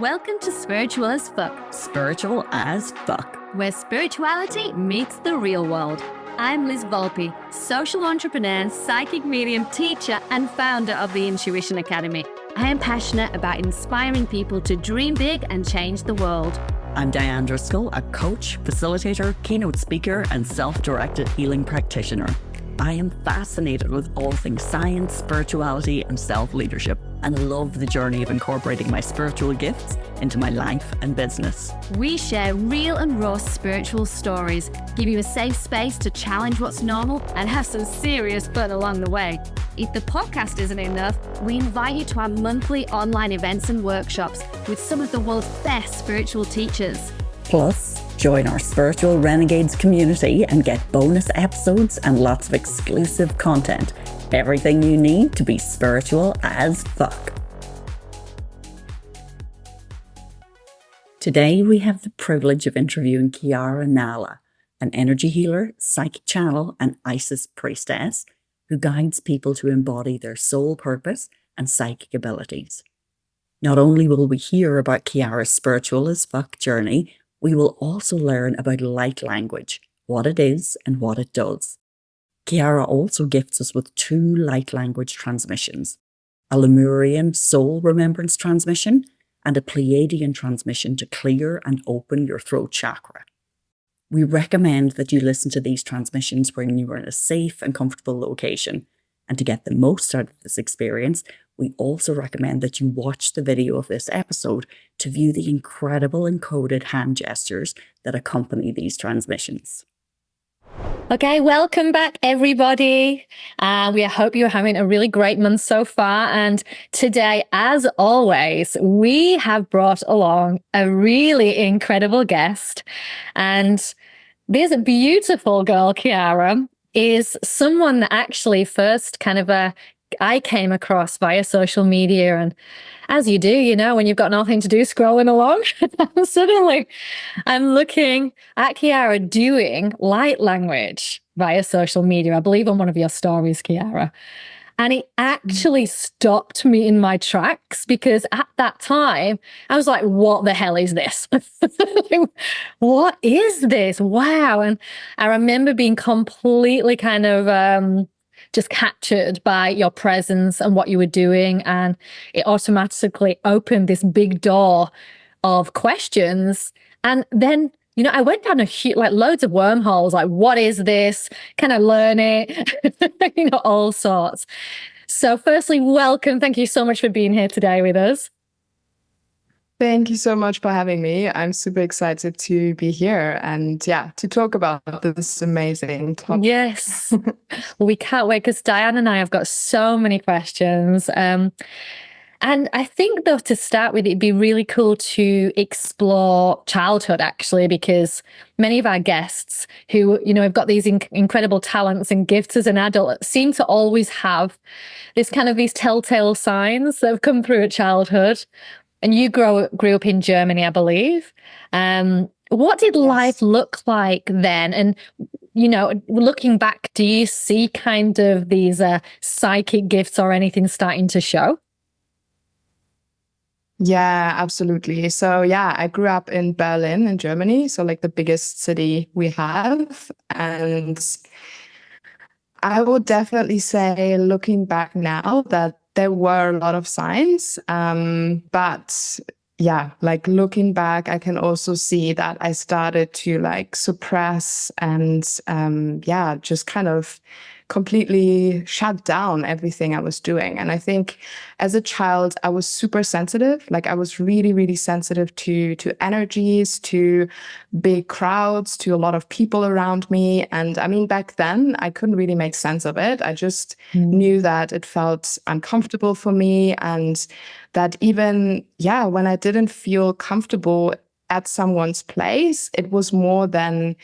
Welcome to Spiritual as Fuck. Spiritual as fuck. Where spirituality meets the real world. I'm Liz Volpe, social entrepreneur, psychic medium, teacher, and founder of the Intuition Academy. I am passionate about inspiring people to dream big and change the world. I'm Diane Driscoll, a coach, facilitator, keynote speaker, and self-directed healing practitioner. I am fascinated with all things science, spirituality, and self-leadership, and love the journey of incorporating my spiritual gifts into my life and business. We share real and raw spiritual stories, give you a safe space to challenge what's normal, and have some serious fun along the way. If the podcast isn't enough, we invite you to our monthly online events and workshops with some of the world's best spiritual teachers. Plus, join our Spiritual Renegades community and get bonus episodes and lots of exclusive content. Everything you need to be spiritual as fuck. Today, we have the privilege of interviewing Chiara Naala, an energy healer, psychic channel, and Isis priestess who guides people to embody their soul purpose and psychic abilities. Not only will we hear about Chiara's spiritual as fuck journey, we will also learn about light language, what it is and what it does. Chiara also gifts us with 2 light language transmissions, a Lemurian soul remembrance transmission and a Pleiadian transmission to clear and open your throat chakra. We recommend that you listen to these transmissions when you are in a safe and comfortable location. And to get the most out of this experience, we also recommend that you watch the video of this episode to view the incredible encoded hand gestures that accompany these transmissions. Okay, welcome back, everybody. We hope you're having a really great month so far. And today, as always, we have brought along a really incredible guest. And this beautiful girl, Chiara, is someone that actually first I came across via social media. And as you do, when you've got nothing to do, scrolling along, suddenly I'm looking at Chiara doing light language via social media. I believe on one of your stories, Chiara. And it actually stopped me in my tracks because at that time I was like, what the hell is this? What is this? Wow. And I remember being completely just captured by your presence and what you were doing. And it automatically opened this big door of questions. And then, I went down loads of wormholes, like, what is this? Can I learn it? All sorts. So firstly, welcome. Thank you so much for being here today with us. Thank you so much for having me. I'm super excited to be here and to talk about this amazing topic. Yes, we can't wait because Diane and I have got so many questions. And I think, though, to start with, it'd be really cool to explore childhood, actually, because many of our guests who, have got these incredible talents and gifts as an adult seem to always have these telltale signs that have come through at childhood. And you grew up in Germany, I believe. What did life look like then? And, looking back, do you see these psychic gifts or anything starting to show? Yeah, absolutely. So I grew up in Berlin in Germany, so the biggest city we have. And I would definitely say, looking back now, that there were a lot of signs. But looking back, I can also see that I started to suppress and just completely shut down everything I was doing. And I think as a child, I was super sensitive. I was really, really sensitive to energies, to big crowds, to a lot of people around me. And I mean, back then, I couldn't really make sense of it. I just knew that it felt uncomfortable for me. And that even, when I didn't feel comfortable at someone's place, it was more than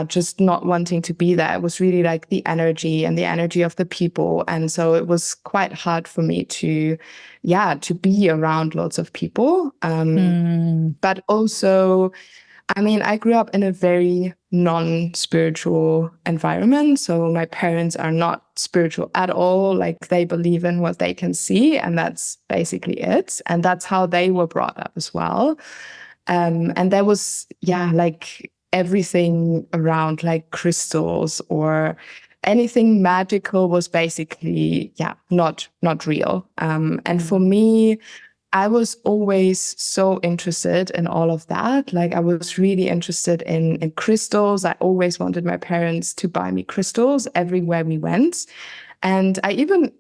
just not wanting to be there. It was really the energy and the energy of the people. And so it was quite hard for me to be around lots of people. But also I mean, I grew up in a very non-spiritual environment. So my parents are not spiritual at all. Like they believe in what they can see, and that's basically it. And that's how they were brought up as well. And there was, like everything around like crystals or anything magical was basically, not real. And for me, I was always so interested in all of that. Like I was really interested in crystals. I always wanted my parents to buy me crystals everywhere we went. And I even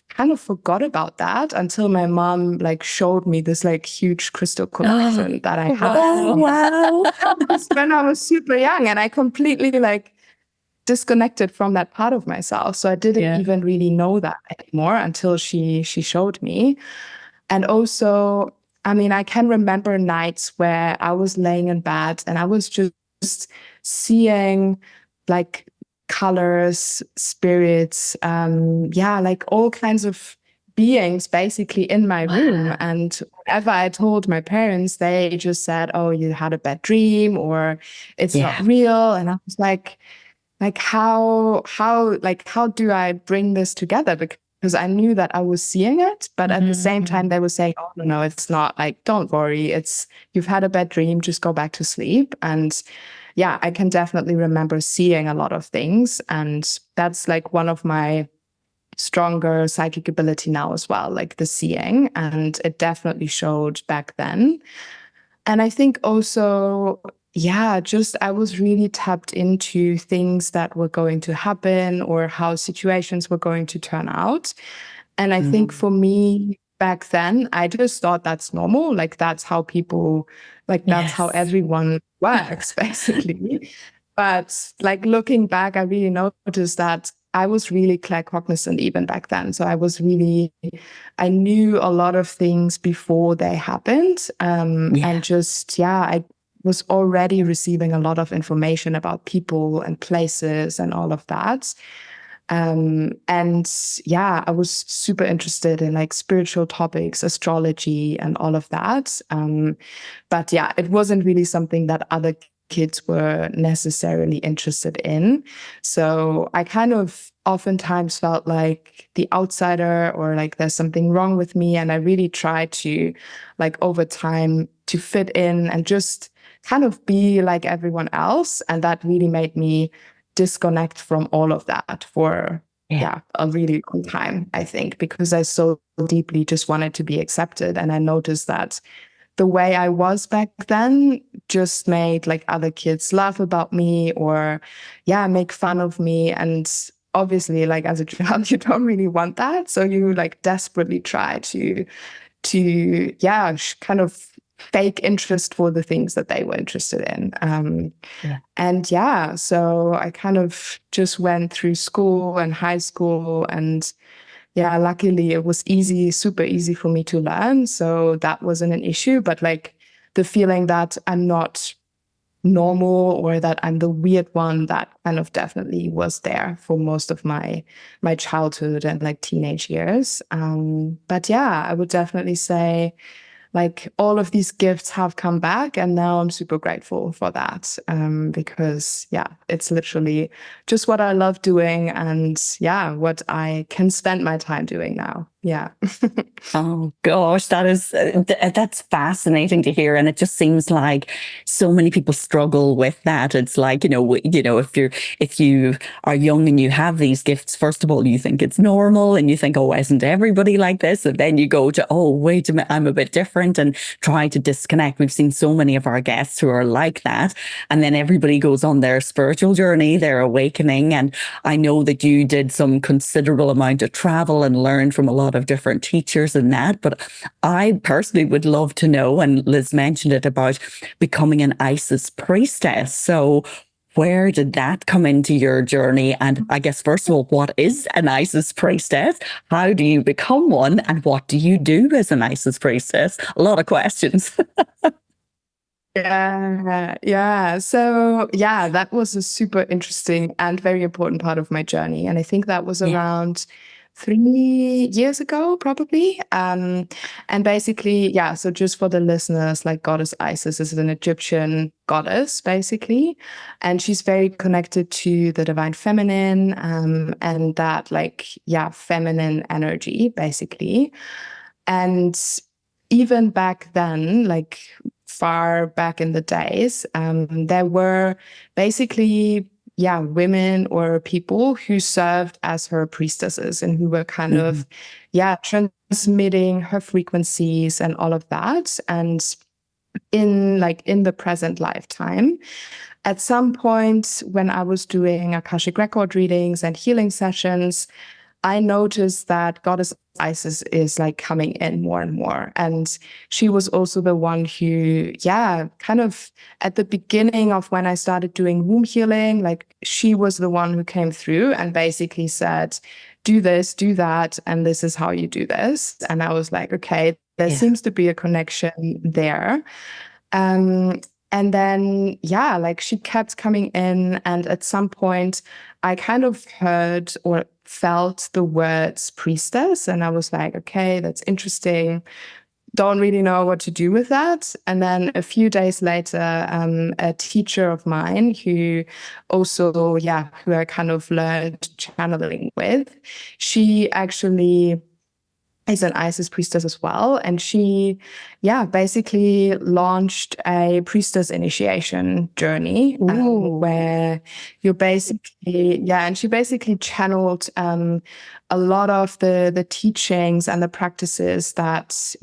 kind of forgot about that until my mom like showed me this like huge crystal collection that I had. Oh, wow. When I was super young, and I completely like disconnected from that part of myself. So I didn't even really know that anymore until she showed me. And also, I mean, I can remember nights where I was laying in bed and I was just seeing like colors, spirits, like all kinds of beings basically in my room. And whenever I told my parents, they just said, "Oh, you had a bad dream," or "It's not real." And I was like how do I bring this together? Because I knew that I was seeing it, but at the same time they were saying, "Oh no, it's not, like, don't worry, you've had a bad dream, just go back to sleep." And I can definitely remember seeing a lot of things, and that's like one of my stronger psychic ability now as well, like the seeing, and it definitely showed back then. And I think also, just I was really tapped into things that were going to happen or how situations were going to turn out. And I think for me back then, I just thought that's normal. Like that's how people, like that's how everyone works, basically. But like looking back, I really noticed that I was really claircognizant even back then. So I knew a lot of things before they happened. And just, I was already receiving a lot of information about people and places and all of that. And I was super interested in like spiritual topics, astrology and all of that. But it wasn't really something that other kids were necessarily interested in. So I kind of oftentimes felt like the outsider or like there's something wrong with me. And I really tried to, like, over time to fit in and just kind of be like everyone else. And that really made me disconnect from all of that for a really long time, I think, because I so deeply just wanted to be accepted. And I noticed that the way I was back then just made like other kids laugh about me or make fun of me. And obviously, like as a child, you don't really want that. So you like desperately try to kind of fake interest for the things that they were interested in. And so I kind of just went through school and high school, and luckily it was super easy for me to learn. So that wasn't an issue, but like the feeling that I'm not normal or that I'm the weird one, that kind of definitely was there for most of my childhood and like teenage years. But I would definitely say like all of these gifts have come back, and now I'm super grateful for that, because it's literally just what I love doing and what I can spend my time doing now. Oh gosh, that's fascinating to hear, and it just seems like so many people struggle with that. It's like if you are young and you have these gifts, first of all, you think it's normal, and you think, oh, isn't everybody like this? And then you go to, oh, wait a minute, I'm a bit different, and try to disconnect. We've seen so many of our guests who are like that, and then everybody goes on their spiritual journey, their awakening. And I know that you did some considerable amount of travel and learned from a lot of different teachers and that, but I personally would love to know, and Liz mentioned it, about becoming an Isis priestess. So where did that come into your journey? And I guess, first of all, what is an Isis priestess? How do you become one? And what do you do as an Isis priestess? A lot of questions. So that was a super interesting and very important part of my journey. And I think that was around 3 years ago, probably. And basically, yeah, so just for the listeners, like goddess Isis is an Egyptian goddess, basically. And she's very connected to the divine feminine, and that like, yeah, feminine energy, basically. And even back then, like far back in the days, there were basically women or people who served as her priestesses and who were kind of, transmitting her frequencies and all of that. And in the present lifetime, at some point when I was doing Akashic record readings and healing sessions, I noticed that Goddess Isis is like coming in more and more. And she was also the one who, kind of at the beginning of when I started doing womb healing, like she was the one who came through and basically said, do this, do that, and this is how you do this. And I was like, okay, there seems to be a connection there. And then, like she kept coming in. And at some point, I kind of heard or felt the words priestess. And I was like, okay, that's interesting. Don't really know what to do with that. And then a few days later, a teacher of mine who also, who I kind of learned channeling with, she actually is an Isis priestess as well. And she, basically launched a priestess initiation journey where you're basically, and she basically channeled a lot of the teachings and the practices that,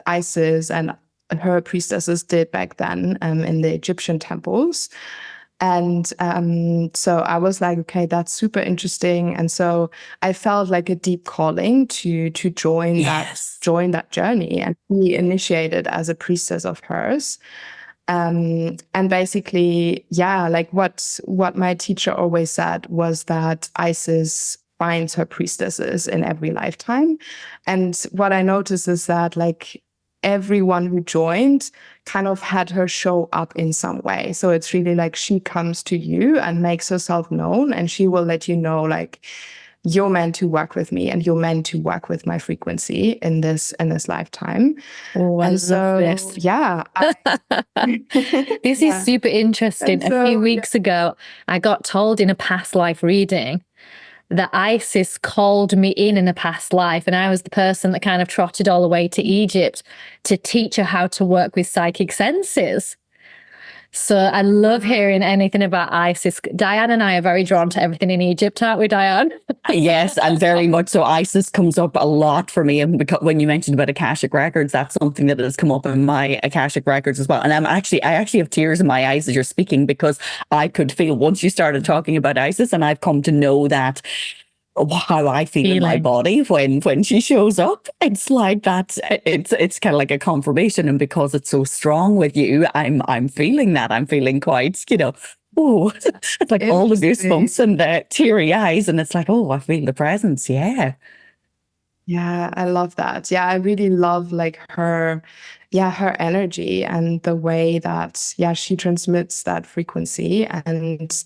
Isis and her priestesses did back then in the Egyptian temples. And so I was like, okay, that's super interesting. And so I felt like a deep calling to join that journey and be initiated as a priestess of hers. And basically, like what my teacher always said was that Isis finds her priestesses in every lifetime. And what I noticed is that like everyone who joined kind of had her show up in some way. So it's really like she comes to you and makes herself known, and she will let you know, like, you're meant to work with me and you're meant to work with my frequency in this lifetime. Oh, I love this. This is super interesting. So, a few weeks ago, I got told in a past life reading that Isis called me in a past life, and I was the person that kind of trotted all the way to Egypt to teach her how to work with psychic senses. So I love hearing anything about Isis. Diane and I are very drawn to everything in Egypt, aren't we, Diane? Yes, and very much so. Isis comes up a lot for me. And because when you mentioned about Akashic records, that's something that has come up in my Akashic records as well. And I actually have tears in my eyes as you're speaking, because I could feel once you started talking about Isis, and I've come to know that how I feel in my body when she shows up. It's like that. It's kind of like a confirmation, and because it's so strong with you, I'm feeling that. I'm feeling quite, it's like all the goosebumps and the teary eyes, and it's like, I feel the presence. Yeah, I love that. I really love like her energy and the way that she transmits that frequency. And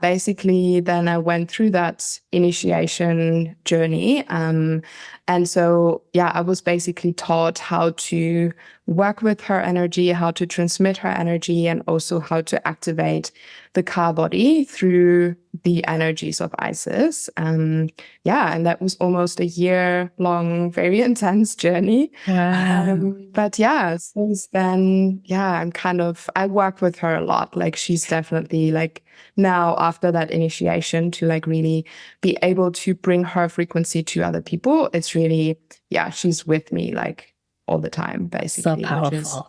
basically then I went through that initiation journey. And so, I was basically taught how to work with her energy, how to transmit her energy, and also how to activate the car body through the energies of Isis. And that was almost a year-long, very intense journey. Wow. But since then, I work with her a lot. Like she's definitely like now after that initiation to like really be able to bring her frequency to other people. It's really, she's with me like all the time, basically. So powerful.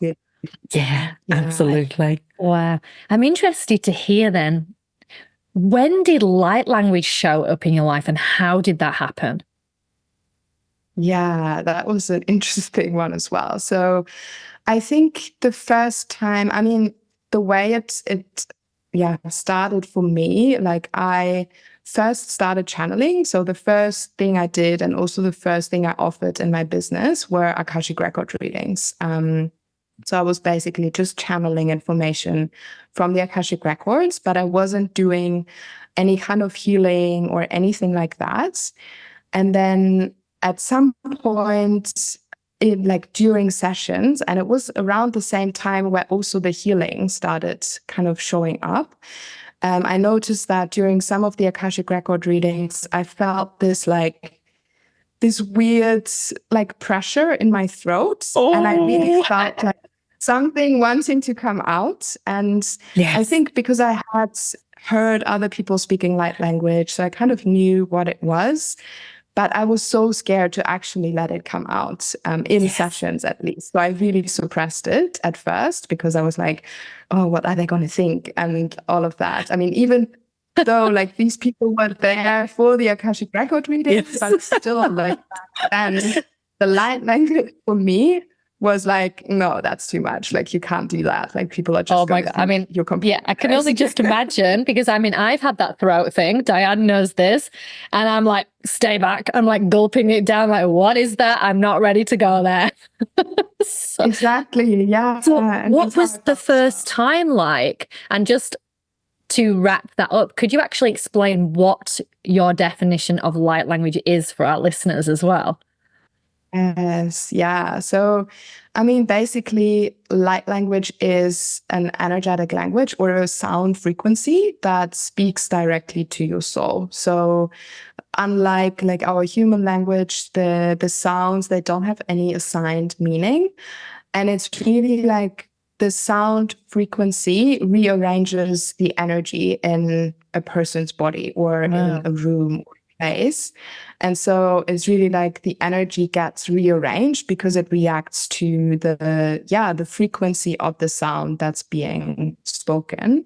Absolutely. Wow. I'm interested to hear then, when did light language show up in your life and how did that happen? Yeah, that was an interesting one as well. So I think the first time, the way it started for me, like I first started channeling. So the first thing I did, and also the first thing I offered in my business, were Akashic record readings. So I was basically just channeling information from the Akashic records, but I wasn't doing any kind of healing or anything like that. And then at some point, like during sessions, and it was around the same time where also the healing started kind of showing up. I noticed that during some of the Akashic record readings, I felt this weird like pressure in my throat. And I really felt like something wanting to come out. And I think because I had heard other people speaking light language, so I kind of knew what it was. But I was so scared to actually let it come out in sessions, at least. So I really suppressed it at first because I was like, oh, what are they going to think? And all of that. I mean, even though like these people were there for the Akashic record readings, but still like, and the light language for me was like, no, that's too much. Like, you can't do that. Like, people are just oh my God. I mean, you're completely I can only just imagine, because I mean, I've had that throat thing. Diane knows this. And I'm like, stay back. I'm like gulping it down. Like, what is that? I'm not ready to go there. So, exactly. Yeah. so what was the first time like? And just to wrap that up, could you actually explain what your definition of light language is for our listeners as well? Yes, yeah. So, I mean, basically, light language is an energetic language or a sound frequency that speaks directly to your soul. So, unlike like our human language, the sounds, they don't have any assigned meaning. And it's really like the sound frequency rearranges the energy in a person's body or in a room or place. And so it's really like the energy gets rearranged because it reacts to the frequency of the sound that's being spoken.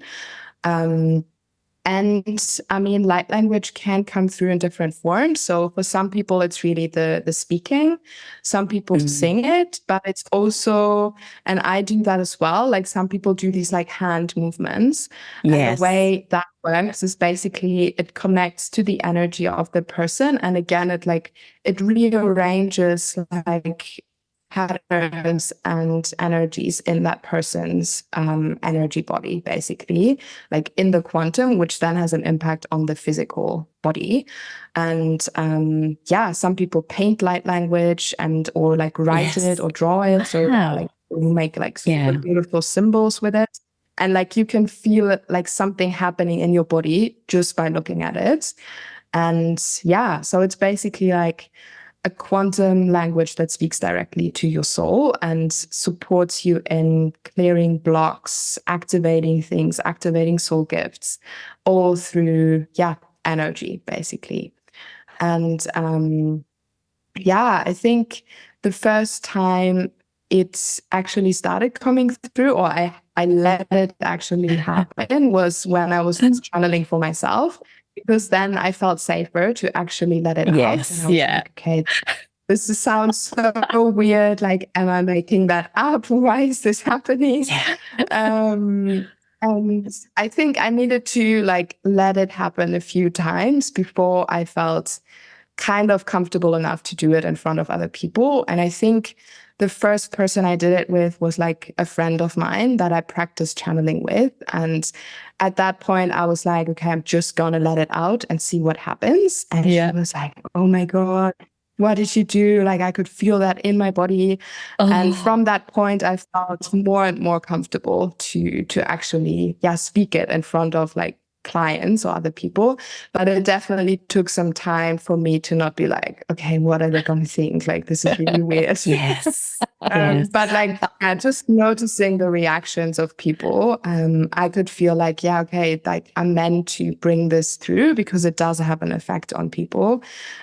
And I mean, light language can come through in different forms. So for some people, it's really the speaking. Some people sing it, but it's also, and I do that as well. Like some people do these like hand movements. And the way that works is basically it connects to the energy of the person. And again, it rearranges like patterns and energies in that person's energy body, basically, like in the quantum, which then has an impact on the physical body. And some people paint light language and or like write it or draw it, so like make like super beautiful symbols with it. And like you can feel it, like something happening in your body just by looking at it. And so it's basically like a quantum language that speaks directly to your soul and supports you in clearing blocks, activating things, activating soul gifts, all through, energy, basically. And I think the first time it actually started coming through, or I let it actually happen, was when I was channeling for myself. Because then I felt safer to actually let it out. Yes, like, okay, this sounds so weird. Like, am I making that up? Why is this happening? And I think I needed to like let it happen a few times before I felt kind of comfortable enough to do it in front of other people. And I think the first person I did it with was like a friend of mine that I practiced channeling with. And at that point, I was like, okay, I'm just going to let it out and see what happens. And she was like, oh my God, what did you do? Like, I could feel that in my body. And from that point, I felt more and more comfortable to actually, speak it in front of like clients or other people. But it definitely took some time for me to not be like, okay, what are they going to think? Like, this is really weird. But like just noticing the reactions of people, I could feel like, like I'm meant to bring this through because it does have an effect on people.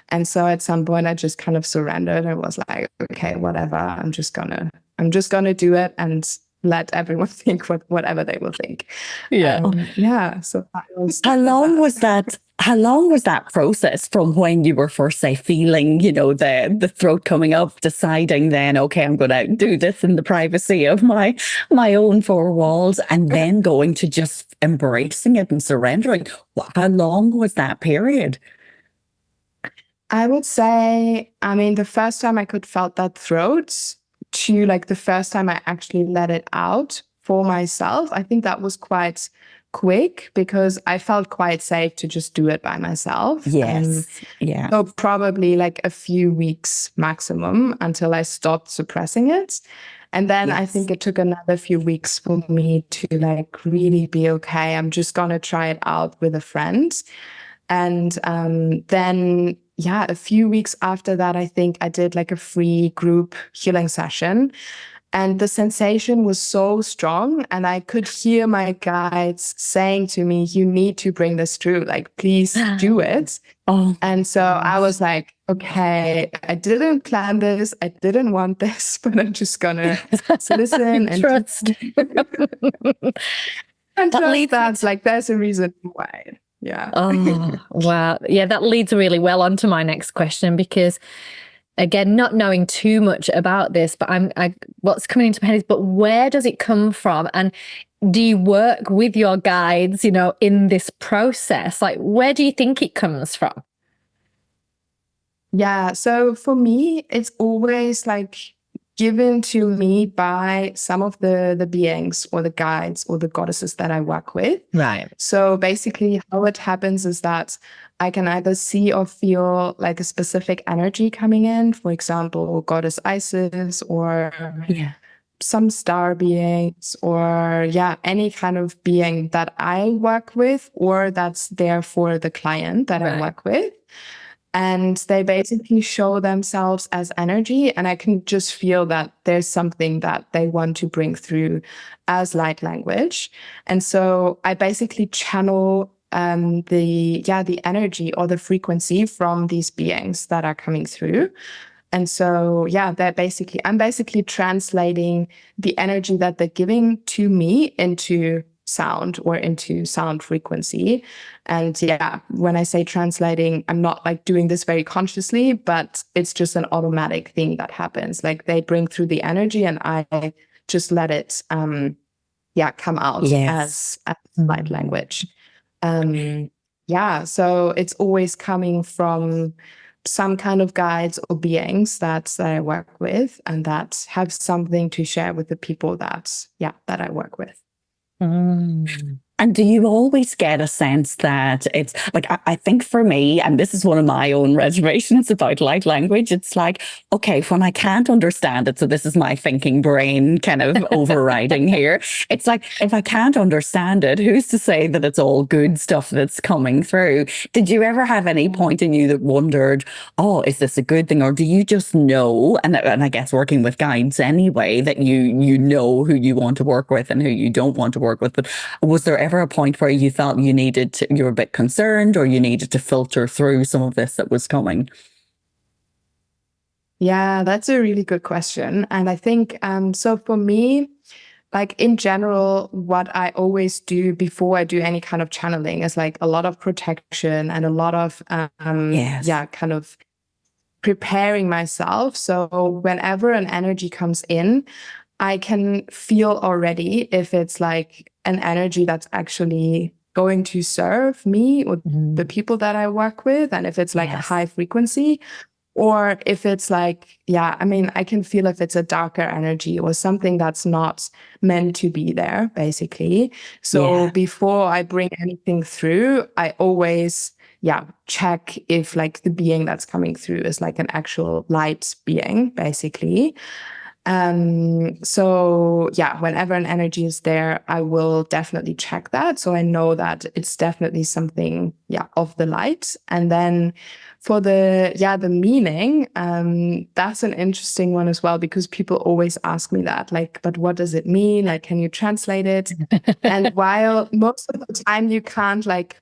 And so at some point I just kind of surrendered and was like, okay, whatever, I'm just gonna do it and let everyone think whatever they will think. So how long was that process from when you were first, say, feeling, the throat coming up, deciding then, okay, I'm going to do this in the privacy of my own four walls, and then going to just embracing it and surrendering? How long was that period? I would say, I mean, the first time I could felt that throat to like the first time I actually let it out for myself, I think that was quite quick because I felt quite safe to just do it by myself. Yes. Yeah. So probably like a few weeks maximum until I stopped suppressing it. And then I think it took another few weeks for me to like really be okay. I'm just going to try it out with a friend. And then, a few weeks after that, I think I did like a free group healing session. And the sensation was so strong. And I could hear my guides saying to me, you need to bring this through. Like, please do it. And so I was like, okay, I didn't plan this. I didn't want this, but I'm just going to listen and trust. and trust that like there's a reason why. Yeah. Oh, wow. Yeah, that leads really well onto my next question because, again, not knowing too much about this, but what's coming into my head is, but where does it come from? And do you work with your guides, in this process? Like, where do you think it comes from? Yeah. So for me, it's always like given to me by some of the beings or the guides or the goddesses that I work with. Right. So basically how it happens is that I can either see or feel like a specific energy coming in, for example, goddess Isis or some star beings or any kind of being that I work with or that's there for the client that I work with. And they basically show themselves as energy. And I can just feel that there's something that they want to bring through as light language. And so I basically channel the energy or the frequency from these beings that are coming through. And so, I'm basically translating the energy that they're giving to me into sound or into sound frequency. And when I say translating, I'm not like doing this very consciously, but it's just an automatic thing that happens. Like they bring through the energy and I just let it come out as light language. So it's always coming from some kind of guides or beings that I work with and that have something to share with the people that I work with. And do you always get a sense that it's like, I think for me, and this is one of my own reservations about light language, it's like, okay, when I can't understand it, so this is my thinking brain kind of overriding here. It's like, if I can't understand it, who's to say that it's all good stuff that's coming through? Did you ever have any point in you that wondered, oh, is this a good thing? Or do you just know, and I guess working with guides anyway, that you know who you want to work with and who you don't want to work with? But was there ever a point where you felt you were a bit concerned or you needed to filter through some of this that was coming? Yeah, that's a really good question. And I think, so for me, like in general, what I always do before I do any kind of channeling is like a lot of protection and a lot of, kind of preparing myself. So whenever an energy comes in, I can feel already if it's like an energy that's actually going to serve me or the people that I work with. And if it's like a high frequency, or if it's like, I can feel if it's a darker energy or something that's not meant to be there, basically. So before I bring anything through, I always check if like the being that's coming through is like an actual light being, basically. Whenever an energy is there, I will definitely check that. So I know that it's definitely something, of the light. And then for the meaning, that's an interesting one as well, because people always ask me that, like, but what does it mean? Like, can you translate it? And while most of the time you can't like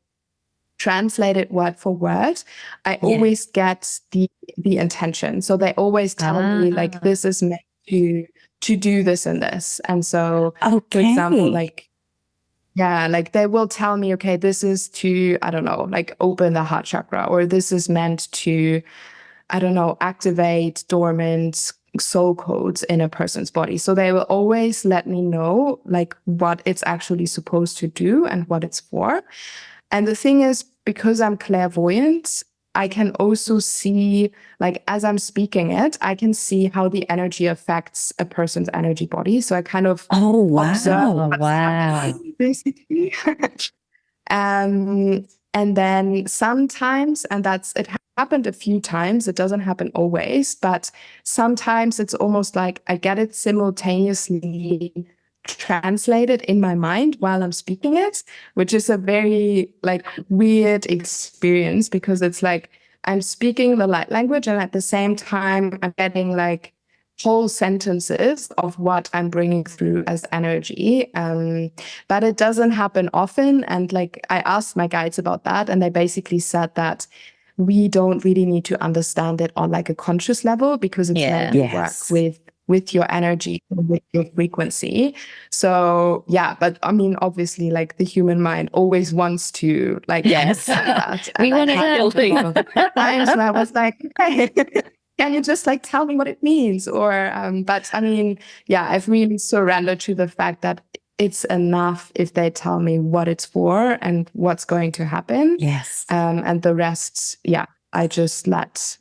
translate it word for word, I always get the intention. So they always tell me like, this is meant to do this and this. And so, for example, like they will tell me, okay, this is to, I don't know, like open the heart chakra, or this is meant to, I don't know, activate dormant soul codes in a person's body. So they will always let me know like what it's actually supposed to do and what it's for. And the thing is, because I'm clairvoyant, I can also see, like, as I'm speaking it, I can see how the energy affects a person's energy body. So I kind of observe what's happening, basically. And then sometimes, and it happened a few times, it doesn't happen always, but sometimes it's almost like I get it simultaneously translated in my mind while I'm speaking it, which is a very like weird experience, because it's like I'm speaking the light language and at the same time I'm getting like whole sentences of what I'm bringing through as energy. But it doesn't happen often. And like I asked my guides about that, and they basically said that we don't really need to understand it on like a conscious level, because it's meant to work with your energy, with your frequency. So yeah, but I mean, obviously, like the human mind always wants to like that. We want to know things. Times when I was like, hey, can you just like tell me what it means? Or but I mean, yeah, I've really surrendered to the fact that it's enough if they tell me what it's for and what's going to happen. Yes. And the rest, yeah, I just let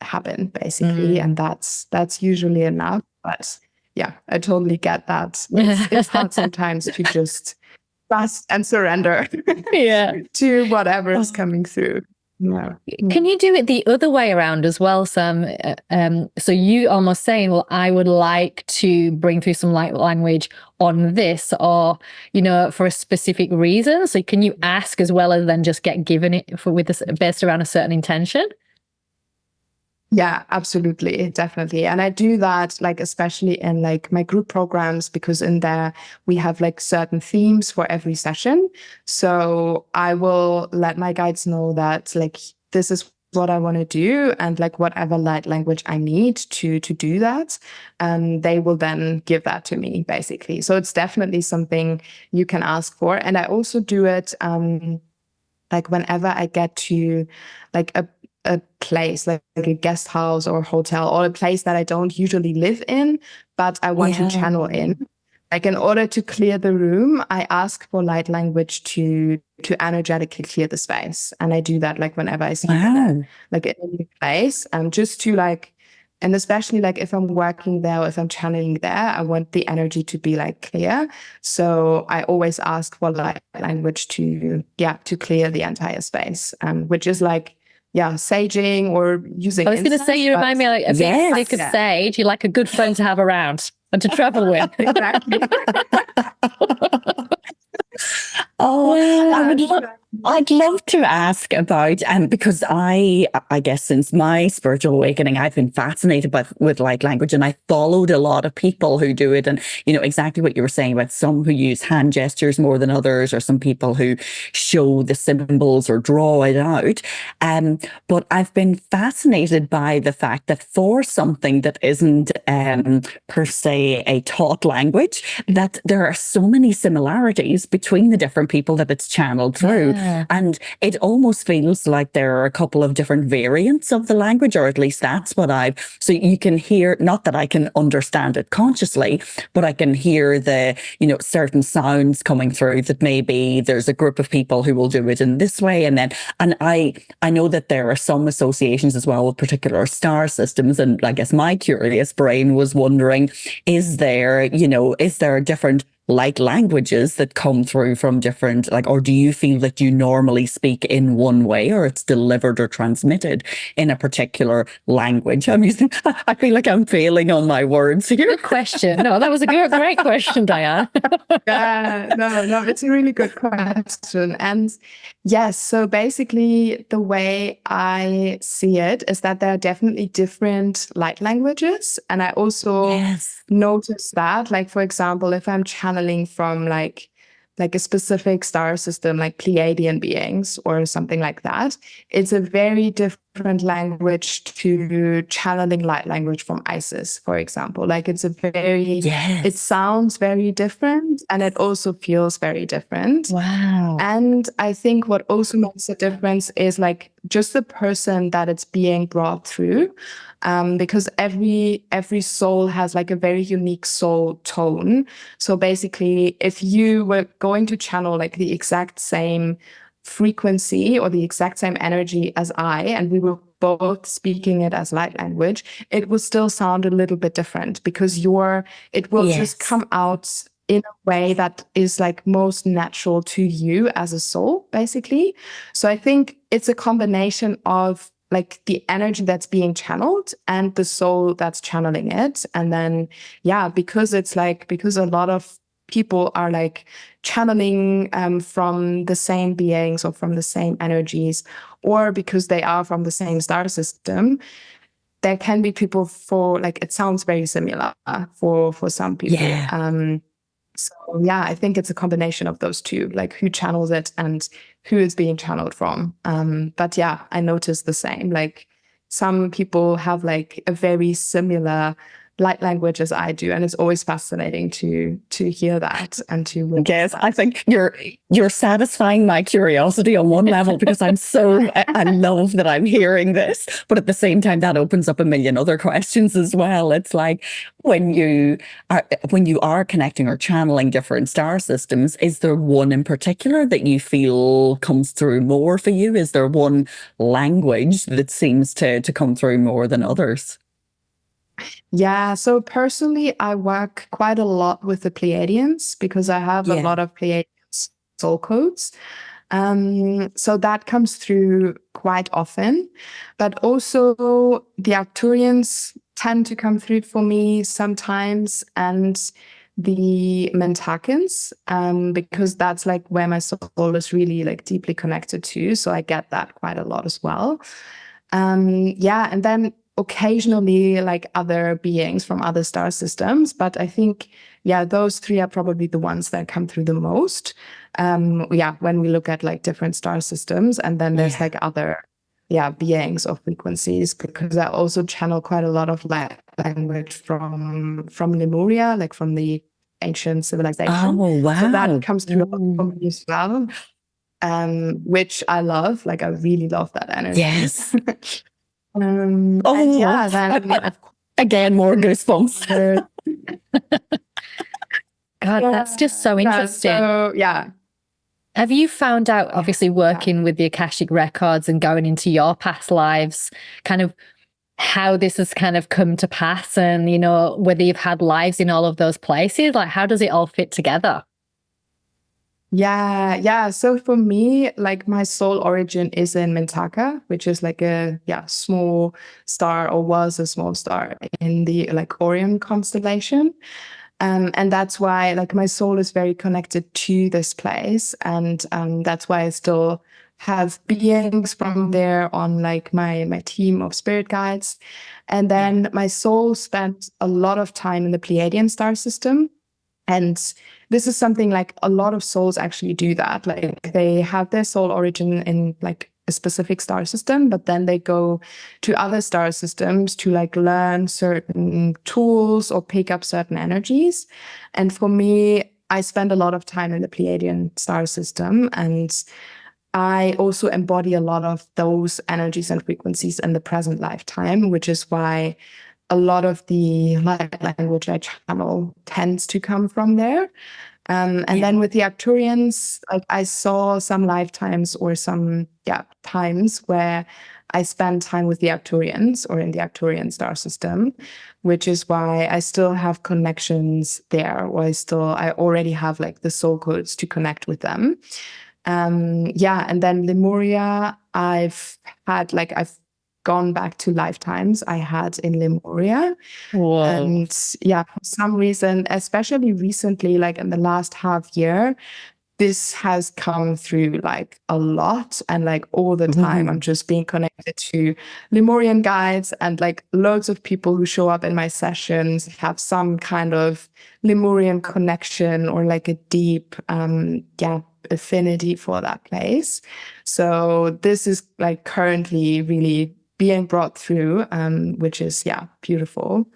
happen, basically. And that's usually enough. But yeah, I totally get that. It's hard sometimes to just trust and surrender to whatever is coming through. Yeah. Can you do it the other way around as well, Sam? So you almost saying, well, I would like to bring through some light language on this, or, you know, for a specific reason. So can you ask as well as then just get given it based around a certain intention? Yeah, absolutely. Definitely. And I do that, like, especially in like my group programs, because in there we have like certain themes for every session. So I will let my guides know that like, this is what I want to do, and like whatever light language I need to do that. And they will then give that to me, basically. So it's definitely something you can ask for. And I also do it, like whenever I get to like a place, like a guest house or hotel, or a place that I don't usually live in, but I want to channel in. Like in order to clear the room, I ask for light language to energetically clear the space. And I do that like whenever I see like in a new place, just to like, and especially like if I'm working there or if I'm channeling there, I want the energy to be like clear. So I always ask for light language to clear the entire space, which is like, saging or using. I was going to say, you remind me like a big stick of sage. You're like a good friend to have around and to travel with. Exactly. I'd love to ask about, because I guess since my spiritual awakening, I've been fascinated with light language, and I followed a lot of people who do it. And, you know, exactly what you were saying about some who use hand gestures more than others, or some people who show the symbols or draw it out. But I've been fascinated by the fact that for something that isn't per se a taught language, that there are so many similarities between the different people that it's channeled through. And it almost feels like there are a couple of different variants of the language, or at least that's what so you can hear, not that I can understand it consciously, but I can hear the, you know, certain sounds coming through that maybe there's a group of people who will do it in this way. And I know that there are some associations as well with particular star systems. And I guess my curious brain was wondering, is there different light languages that come through from different, like, or do you feel that you normally speak in one way, or it's delivered or transmitted in a particular language? I feel like I'm failing on my words here. Good question. No, that was a great question, Diane. No, it's a really good question. And yes, so basically the way I see it is that there are definitely different light languages. And I also noticed that, like, for example, if I'm channeling from like a specific star system, like Pleiadian beings or something like that, it's a very different language to channeling light language from Isis, for example. Like it's a very, it sounds very different, and it also feels very different. Wow. And I think what also makes a difference is like just the person that it's being brought through. Because every soul has like a very unique soul tone. So basically, if you were going to channel like the exact same frequency or the exact same energy as I, and we were both speaking it as light language, it will still sound a little bit different because it will just come out in a way that is like most natural to you as a soul, basically. So I think it's a combination of like the energy that's being channeled and the soul that's channeling it. And then, because a lot of people are like channeling from the same beings or from the same energies, or because they are from the same star system, there can be people for like, it sounds very similar for some people. So I think it's a combination of those two, like who channels it and who is being channeled from. But I noticed the same, like some people have like a very similar light language as I do, and it's always fascinating to hear that and to Yes, I think you're satisfying my curiosity on one level because I love that I'm hearing this, but at the same time that opens up a million other questions as well. It's like when you are connecting or channeling different star systems, is there one in particular that you feel comes through more for you? Is there one language that seems to come through more than others? Yeah, so personally, I work quite a lot with the Pleiadians because I have a lot of Pleiadian soul codes. So that comes through quite often. But also the Arcturians tend to come through for me sometimes, and the Mentakans, because that's like where my soul is really like deeply connected to. So I get that quite a lot as well. And then occasionally like other beings from other star systems, but I think those three are probably the ones that come through the most when we look at like different star systems. And then there's like other beings or frequencies, because I also channel quite a lot of language from Lemuria, like from the ancient civilization. Oh wow. So that comes through for me as well, which I love. Like I really love that energy. Yes. Then again, more goosebumps. God, that's just so interesting. Have you found out, obviously working with the Akashic records and going into your past lives, kind of how this has kind of come to pass, and whether you've had lives in all of those places? Like, how does it all fit together? So for me, like my soul origin is in Mintaka, which is like a small star, or was a small star in the like Orion constellation. And that's why like my soul is very connected to this place. And that's why I still have beings from there on like my team of spirit guides. And then my soul spent a lot of time in the Pleiadian star system. And this is something like a lot of souls actually do that. Like they have their soul origin in like a specific star system, but then they go to other star systems to like learn certain tools or pick up certain energies. And for me, I spend a lot of time in the Pleiadian star system, and I also embody a lot of those energies and frequencies in the present lifetime, which is why a lot of the light language I channel tends to come from there. And then with the Arcturians, like I saw some lifetimes or some times where I spend time with the Arcturians or in the Arcturian star system, which is why I still have connections there, or I already have like the soul codes to connect with them. And then Lemuria, I've gone back to lifetimes I had in Lemuria. Whoa. And for some reason, especially recently, like in the last half year, this has come through like a lot, and like all the time I'm just being connected to Lemurian guides, and like loads of people who show up in my sessions have some kind of Lemurian connection or like a deep affinity for that place. So this is like currently really being brought through, which is beautiful.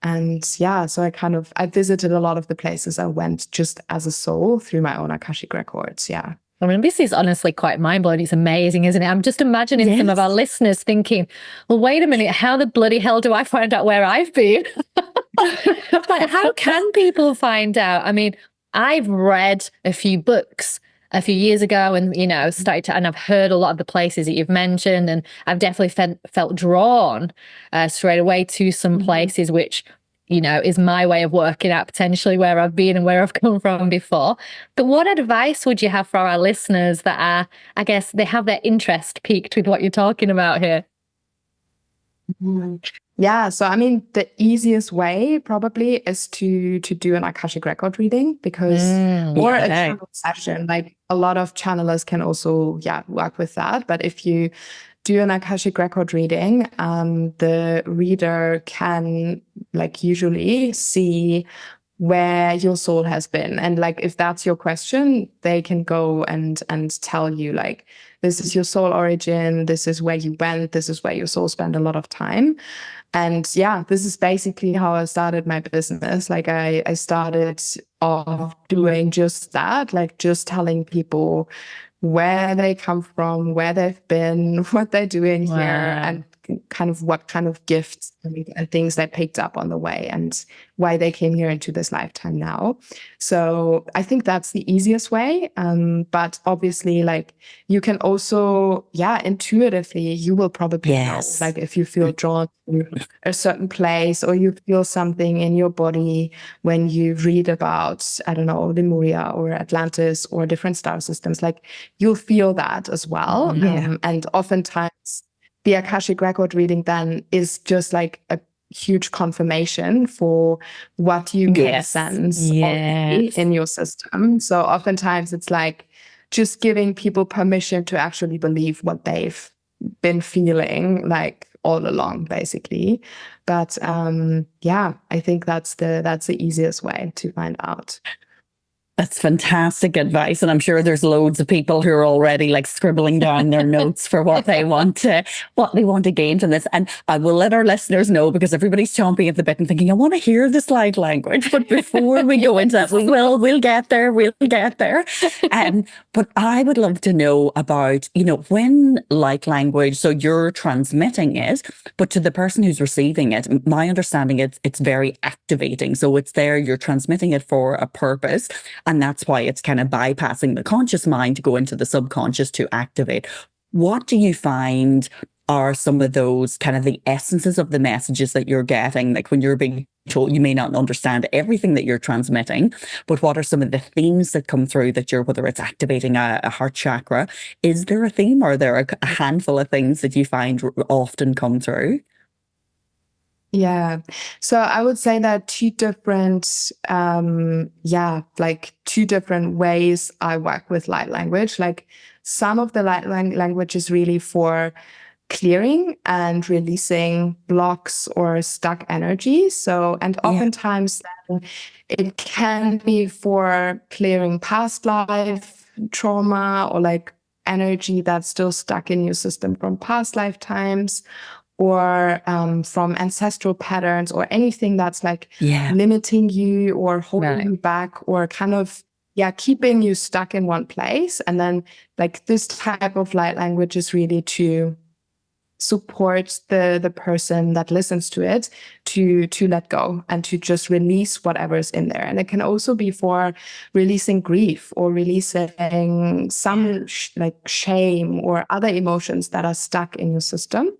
And so I visited a lot of the places I went just as a soul through my own Akashic records. I mean, this is honestly quite mind-blowing. It's amazing, isn't it? I'm just imagining some of our listeners thinking, well, wait a minute, how the bloody hell do I find out where I've been? Like, how can people find out? I mean, I've read a few books a few years ago, and started to, and I've heard a lot of the places that you've mentioned, and I've definitely felt drawn straight away to some places which is my way of working out potentially where I've been and where I've come from before. But what advice would you have for our listeners that are, I guess, they have their interest piqued with what you're talking about here? Yeah, so I mean, the easiest way probably is to do an Akashic record reading, because or a channel session. Like a lot of channelers can also work with that. But if you do an Akashic record reading, the reader can usually see where your soul has been. And if that's your question, they can go and tell you this is your soul origin, this is where you went, this is where your soul spent a lot of time. And this is basically how I started my business. I started off doing just that, just telling people where they come from, where they've been, what they're doing here, and kind of what kind of gifts and things they picked up on the way, and why they came here into this lifetime now. So I think that's the easiest way. But obviously, you can also, intuitively, you will probably know, if you feel drawn to a certain place, or you feel something in your body when you read about, I don't know, Lemuria or Atlantis or different star systems, you'll feel that as well. And oftentimes the Akashic record reading then is just a huge confirmation for what you can sense already in your system. So oftentimes it's just giving people permission to actually believe what they've been feeling all along, basically. But I think that's the easiest way to find out. That's fantastic advice. And I'm sure there's loads of people who are already scribbling down their notes for what they want to gain from this. And I will let our listeners know, because everybody's chomping at the bit and thinking, I want to hear this light language. But before we go into that, we'll get there. We'll get there. But I would love to know about, when light language, so you're transmitting it, but to the person who's receiving it, my understanding it's very activating. So it's there, you're transmitting it for a purpose. And that's why it's kind of bypassing the conscious mind to go into the subconscious to activate. What do you find are some of those kind of the essences of the messages that you're getting? When you're being told, you may not understand everything that you're transmitting, but what are some of the themes that come through that whether it's activating a heart chakra? Is there a theme, or are there a handful of things that you find often come through? Yeah. So I would say that two different ways I work with light language. Some of the light language is really for clearing and releasing blocks or stuck energy. So, and oftentimes then it can be for clearing past life trauma, or energy that's still stuck in your system from past lifetimes, or from ancestral patterns, or anything that's limiting you or holding you back, or kind of keeping you stuck in one place. And then this type of light language is really to support the person that listens to it to let go and to just release whatever's in there. And it can also be for releasing grief, or releasing some shame or other emotions that are stuck in your system.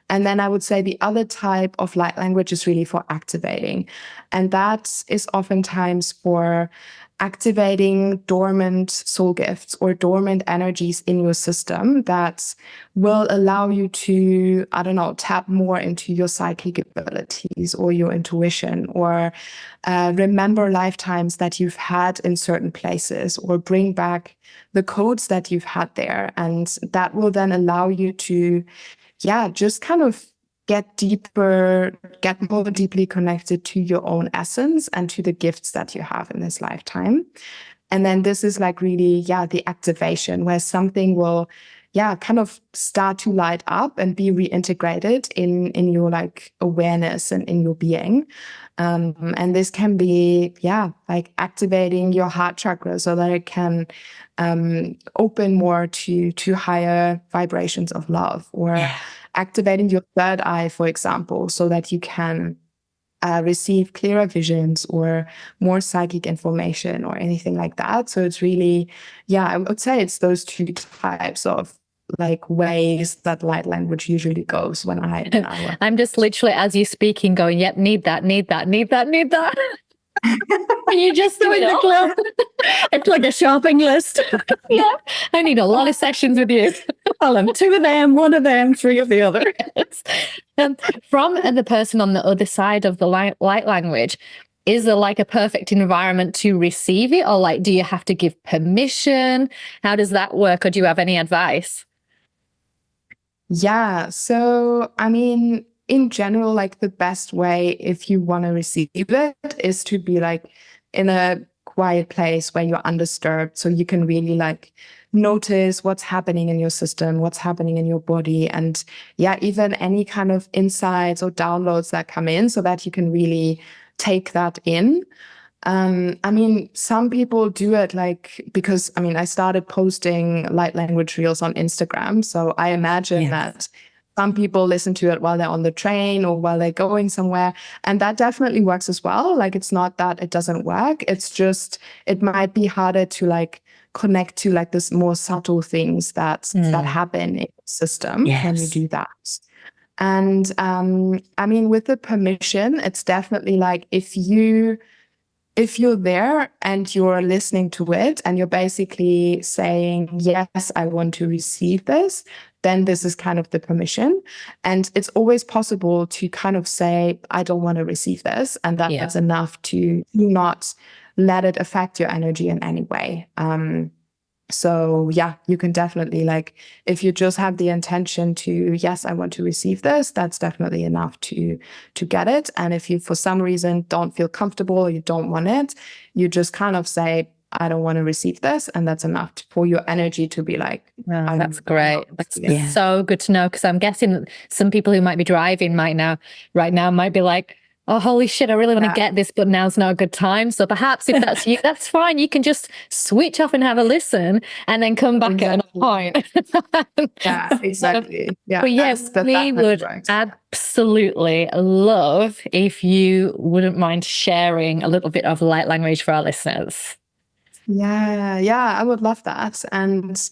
And then I would say the other type of light language is really for activating. And that is oftentimes for activating dormant soul gifts or dormant energies in your system that will allow you to, I don't know, tap more into your psychic abilities or your intuition, or remember lifetimes that you've had in certain places, or bring back the codes that you've had there. And that will then allow you to just kind of get more deeply connected to your own essence and to the gifts that you have in this lifetime. And then this is really, the activation, where something will, kind of start to light up and be reintegrated in your awareness and in your being. And this can be, activating your heart chakra so that it can open more to higher vibrations of love, or activating your third eye, for example, so that you can receive clearer visions or more psychic information or anything like that. So it's really, I would say it's those two types of like ways that light language usually goes when I work. I'm just literally, as you're speaking, going, yep, need that. And you just doing the club. It's like a shopping list. Yeah. I need a lot of sessions with you. I'll have 2 of them, 1 of them, 3 of the other. From the person on the other side of the light language, is there like a perfect environment to receive it? Or like, do you have to give permission? How does that work? Or do you have any advice? Yeah. So, I mean, in general, like the best way if you want to receive it is to be like in a quiet place where you're undisturbed. So you can really like notice what's happening in your system, what's happening in your body. And even any kind of insights or downloads that come in so that you can really take that in. I mean, some people do it like, because I mean, I started posting light language reels on Instagram. So I imagine that some people listen to it while they're on the train or while they're going somewhere. And that definitely works as well. Like, it's not that it doesn't work. It's just, it might be harder to like connect to like this more subtle things that happen in the system when you do that. And I mean, with the permission, it's definitely like if you're there and you're listening to it and you're basically saying, yes, I want to receive this, then this is kind of the permission. And it's always possible to kind of say, I don't want to receive this. And that's enough to not let it affect your energy in any way. So you can definitely like, if you just have the intention to, yes, I want to receive this, that's definitely enough to get it. And if you, for some reason, don't feel comfortable, or you don't want it, you just kind of say, I don't want to receive this. And that's enough for your energy to be like, that's great. That's so good to know. Cause I'm guessing some people who might be driving right now might be like, oh, holy shit, I really want to get this, but now's not a good time. So perhaps if that's you, that's fine. You can just switch off and have a listen and then come back at another point. Yeah, exactly. Yeah. But we would absolutely love if you wouldn't mind sharing a little bit of light language for our listeners. Yeah, I would love that. And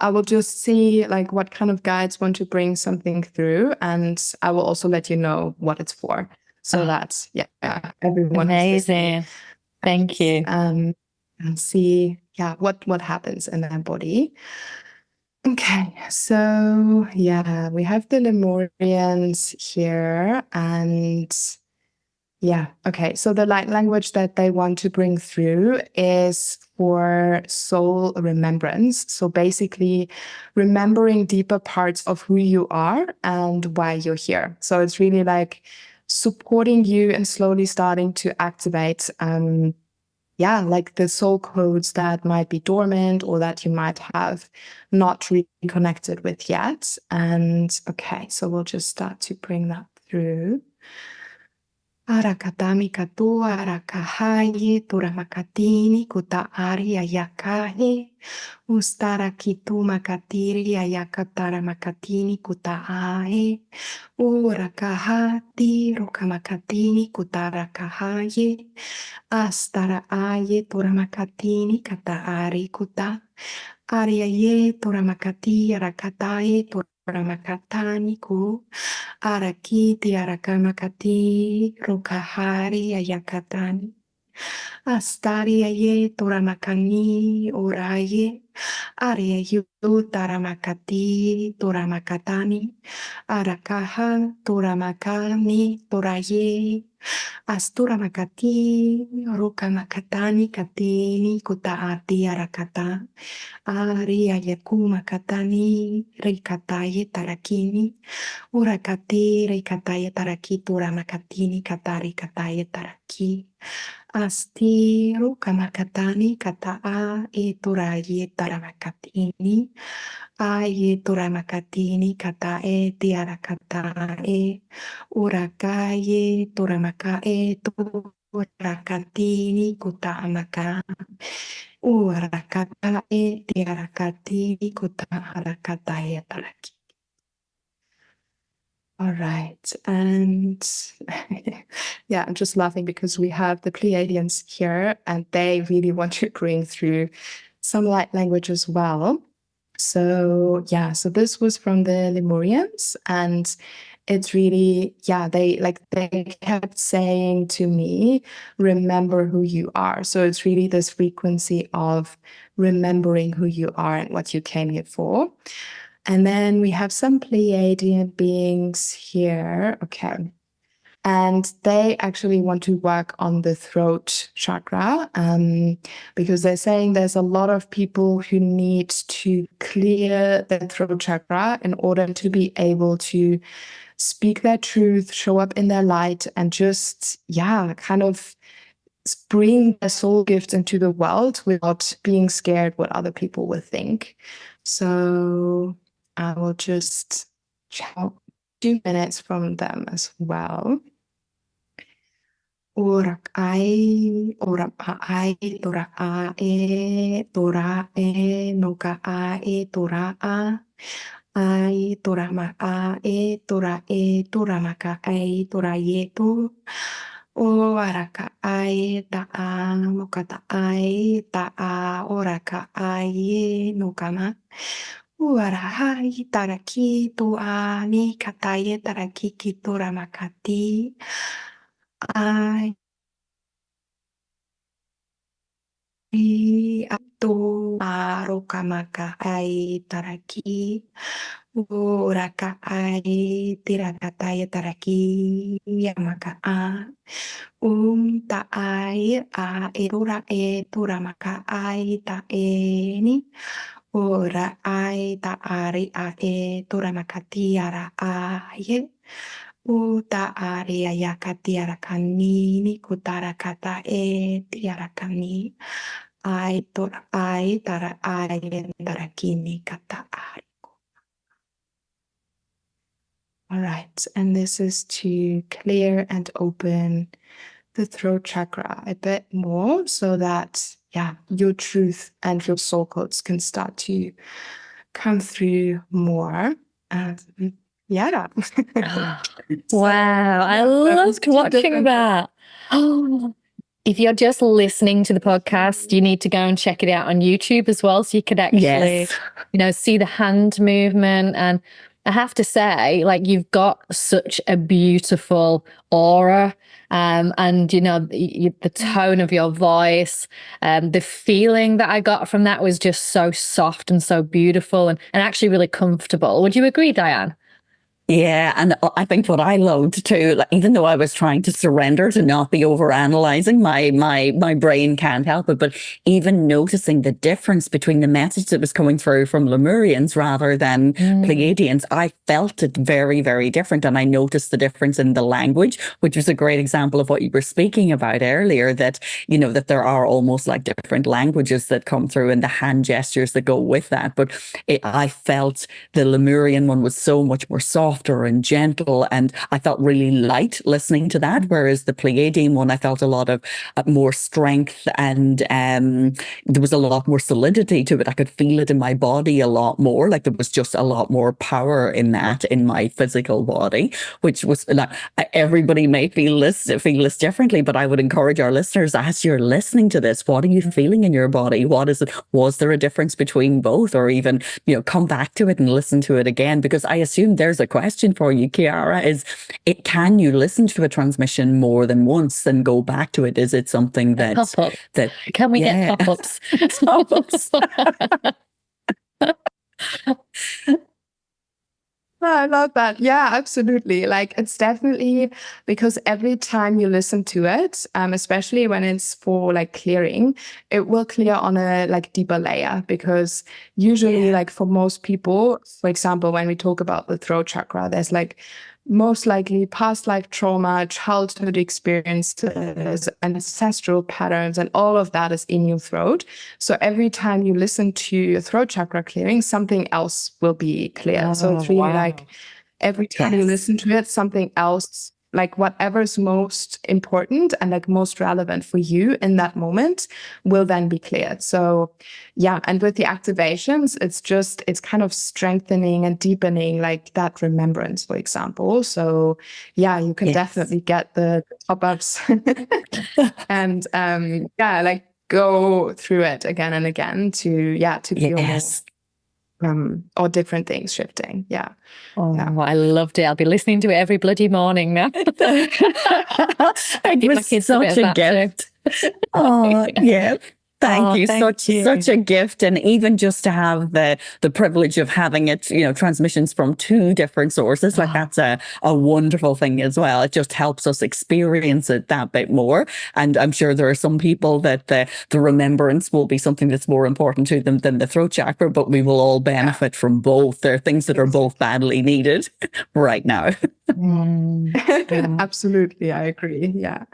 I will just see like what kind of guides want to bring something through. And I will also let you know what it's for. So that's, everyone. Amazing. Thank you. And see, what happens in their body. Okay, so we have the Lemurians here. And okay. So the light language that they want to bring through is for soul remembrance. So basically remembering deeper parts of who you are and why you're here. So it's really like supporting you and slowly starting to activate, like the soul codes that might be dormant or that you might have not really connected with yet. And okay, so we'll just start to bring that through. Arakatami katu arakahaye turamakatini kuta ari ayakahe ustara kitu makatiri ayakatara makatini kuta ae urakahati rukamakatini kutarakahaye astara aye turamakatini kata ari kuta ariaye turamakati arakataye turamakatani ku arakiti arakamakati rukahari ayakatani astari aye turamakani oraye ariayu taramakati turamakatani arakaha turamakani toraye asturamakati rukamakatani katini kutaati arakata ari ayakumakatani rikataye tarakini urakati rikataye taraki turamakatini katari kataye taraki asti rukamakatani kataa turaye taramakatini aye turamakatini katae tiarakatae urakaye turamakae turakatini kutamaka urakatae tiarakatini kutaharakatae taraki. All right, and yeah, I'm just laughing because we have the Pleiadians here and they really want to bring through some light language as well. So yeah, so this was from the Lemurians, and it's really, yeah, they kept saying to me, remember who you are. So it's really this frequency of remembering who you are and what you came here for. And then we have some Pleiadian beings here. Okay. And they actually want to work on the throat chakra, because they're saying there's a lot of people who need to clear the throat chakra in order to be able to speak their truth, show up in their light, and just, yeah, kind of bring their soul gifts into the world without being scared what other people will think. So I will just chat 2 minutes from them as well. Ora ai, ora ai, tora a e, noka a e, tora a. Ai, tora ma a e, tora maka ai, tora yetu. O araka ai, ta a, noka ta ai, ta a, oraka ai, noka ma. Uara hai, taraki, tu a, ni kataye, taraki, ki tora makati. Ai, ato aroka maka ai taraki. Uraka ai tirakataya taraki yamaka a. Ta ai a erura e tura maka ai ta e ni. Ora ai ta ari a e tura maka tiara a ye. Uta aria yakatiara kanini kutara kata e tiara kani. Ai tora ai tara ai tara kini kata ari. All right, and this is to clear and open the throat chakra a bit more so that, yeah, your truth and your soul codes can start to come through more. Yeah. Wow, I loved watching that. Oh, if you're just listening to the podcast, you need to go and check it out on YouTube as well, so you could actually, see the hand movement. And I have to say, like, you've got such a beautiful aura, and the tone of your voice, the feeling that I got from that was just so soft and so beautiful and actually really comfortable. Would you agree, Diane? Yeah, and I think what I loved too, like, even though I was trying to surrender to not be overanalyzing, my brain can't help it, but even noticing the difference between the message that was coming through from Lemurians rather than Pleiadians, I felt it very, very different. And I noticed the difference in the language, which was a great example of what you were speaking about earlier, that, that there are almost like different languages that come through and the hand gestures that go with that. But I felt the Lemurian one was so much more soft and gentle, and I felt really light listening to that, whereas the Pleiadian one I felt a lot of more strength, and there was a lot more solidity to it. I could feel it in my body a lot more, like there was just a lot more power in that in my physical body, which was like, everybody may feel this differently, but I would encourage our listeners, as you're listening to this, what are you feeling in your body? What is it? Was there a difference between both? Or even come back to it and listen to it again, because I assume there's a question for you, Chiara, can you listen to a transmission more than once and go back to it? Is it something that can we get pop-ups? Pop-ups. I love that. Yeah, absolutely. Like, it's definitely because every time you listen to it, especially when it's for like clearing, it will clear on a like deeper layer, because usually like for most people, for example, when we talk about the throat chakra, there's like most likely past life trauma, childhood experiences, ancestral patterns, and all of that is in your throat. So every time you listen to your throat chakra clearing, something else will be clear. So it's really like every time you listen to it, something else like whatever's most important and like most relevant for you in that moment will then be cleared. So yeah, and with the activations, it's kind of strengthening and deepening like that remembrance, for example. So yeah, you can definitely get the top ups and yeah, like go through it again and again to feel more, or different things shifting. Yeah. I loved it. I'll be listening to it every bloody morning now. It was such a gift. Oh, yeah. Thank you. Such a gift. And even just to have the privilege of having it, transmissions from 2 different sources, like that's a wonderful thing as well. It just helps us experience it that bit more. And I'm sure there are some people that the remembrance will be something that's more important to them than the throat chakra, but we will all benefit from both. There are things that are both badly needed right now. Absolutely. I agree. Yeah.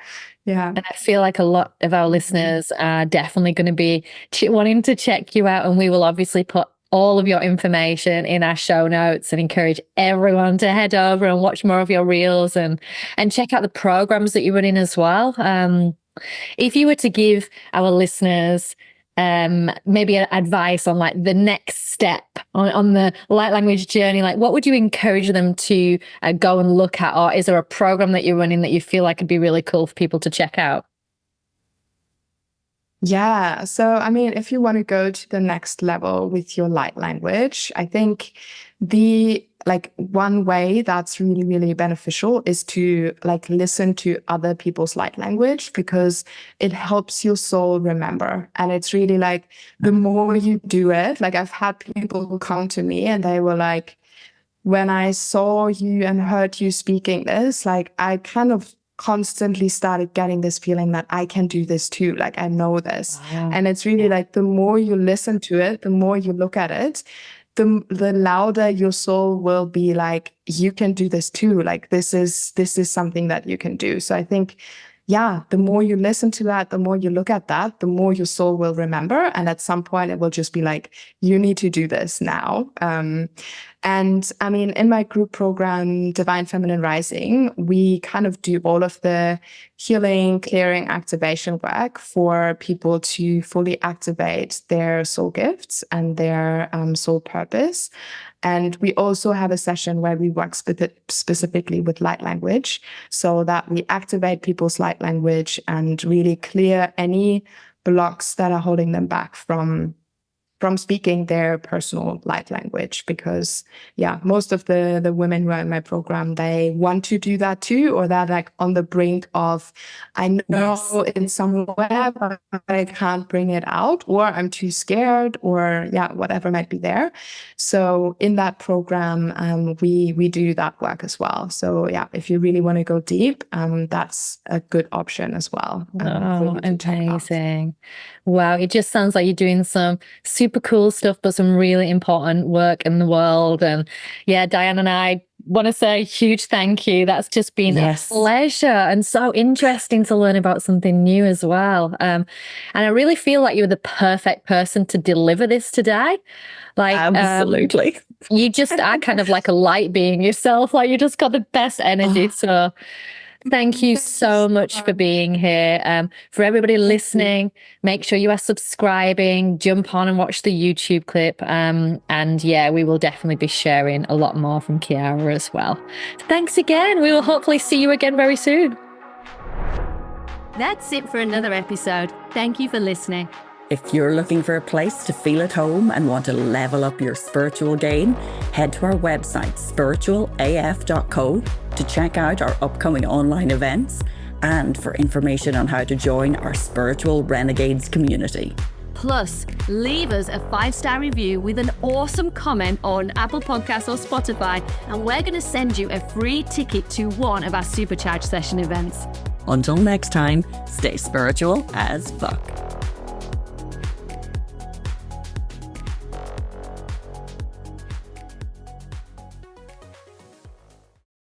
Yeah. And I feel like a lot of our listeners are definitely going to be wanting to check you out. And we will obviously put all of your information in our show notes and encourage everyone to head over and watch more of your reels and check out the programs that you're running as well. If you were to give our listeners maybe advice on like the next step on the light language journey, like what would you encourage them to go and look at? Or is there a program that you're running that you feel like would be really cool for people to check out? Yeah. So, I mean, if you want to go to the next level with your light language, I think one way that's really, really beneficial is to like listen to other people's light language, because it helps your soul remember. And it's really like the more you do it, like I've had people who come to me and they were like, when I saw you and heard you speaking this, like I kind of constantly started getting this feeling that I can do this too. Like I know this. Wow. And it's really like the more you listen to it, the more you look at it, the louder your soul will be like, you can do this too. Like this is something that you can do. So I think, yeah, the more you listen to that, the more you look at that, the more your soul will remember. And at some point it will just be like, you need to do this now. And I mean, in my group program, Divine Feminine Rising, we kind of do all of the healing, clearing, activation work for people to fully activate their soul gifts and their soul purpose. And we also have a session where we work specifically with light language, so that we activate people's light language and really clear any blocks that are holding them back from speaking their personal light language. Because yeah, most of the women who are in my program, they want to do that too, or they're like on the brink of, I know it's somewhere, but I can't bring it out, or I'm too scared, or yeah, whatever might be there. So in that program, we do that work as well. So yeah, if you really want to go deep, that's a good option as well. Amazing. Wow, it just sounds like you're doing some super cool stuff, but some really important work in the world. And yeah, Diane and I want to say a huge thank you. That's just been a pleasure and so interesting to learn about something new as well. And I really feel like you're the perfect person to deliver this today. Like, absolutely. You just are kind of like a light being yourself. Like you just got the best energy. So thank you so much for being here. For everybody listening, make sure you are subscribing, jump on and watch the YouTube clip. And yeah, we will definitely be sharing a lot more from Chiara as well. Thanks again. We will hopefully see you again very soon. That's it for another episode. Thank you for listening. If you're looking for a place to feel at home and want to level up your spiritual game, head to our website, spiritualaf.co, to check out our upcoming online events and for information on how to join our Spiritual Renegades community. Plus, leave us a 5-star review with an awesome comment on Apple Podcasts or Spotify, and we're going to send you a free ticket to one of our Supercharged session events. Until next time, stay spiritual as fuck.